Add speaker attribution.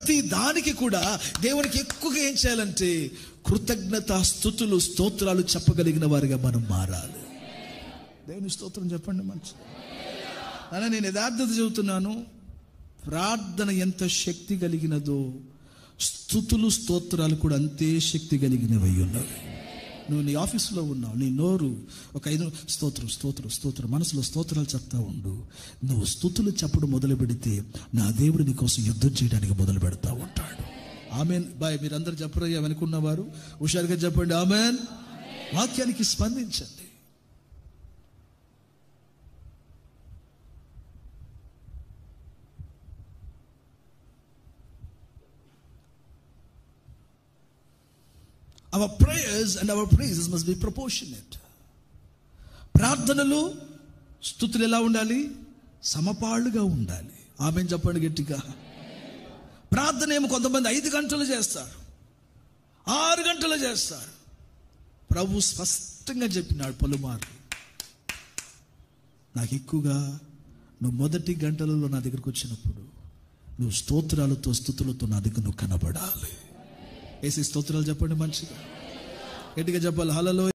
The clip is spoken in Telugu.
Speaker 1: ప్రతి దానికి కూడా దేవునికి ఎక్కువగా ఏం చేయాలంటే కృతజ్ఞత స్తుతులు స్తోత్రాలు చెప్పగలిగిన వారిగా మనం మారాలి. దేవుని స్తోత్రం చెప్పండి. మంచి అలా నేను యథార్థత చెబుతున్నాను. ప్రార్థన ఎంత శక్తి కలిగినదో స్తుతులు స్తోత్రాలు కూడా అంతే శక్తి కలిగినవి ఉన్నవి. నువ్వు నీ ఆఫీసులో ఉన్నావు, నీ నోరు ఒక 5 స్తోత్రం స్తోత్రం స్తోత్రం మనసులో స్తోత్రాలు చెప్తా ఉండు. నువ్వు స్తుతులు చెప్పడం మొదలు పెడితే నా దేవుడు నీ కోసం యుద్ధం చేయడానికి మొదలు పెడతా ఉంటాడు. ఆమెన్. బాయ్. మీరందరూ చెప్పరయ్యా వెనుకున్నవారు హుషారుగా చెప్పండి ఆమెన్. వాక్యానికి స్పందించండి. Our prayers and our praises must be proportionate. ప్రార్థనలు స్తుతులు ఎలా ఉండాలి? సమపాళ్ళుగా ఉండాలి. ఆమెన్ చెప్పండి గట్టిగా. ప్రార్థన ఏమో కొంతమంది 5 గంటలు చేస్తారు, 6 గంటలు చేస్తారు. ప్రభు స్పష్టంగా చెప్పినాడు పలుమార్లు, నాకు ఎక్కువగా నువ్వు మొదటి గంటలలో నా దగ్గరకు వచ్చినప్పుడు నువ్వు స్తోత్రాలతో స్తుతులతో నా దగ్గర నువ్వు కనబడాలి. ఏసీ స్తోత్రాలు చెప్పండి మంచిగా గట్టిగా చెప్పాలి. హల్లెలూయా.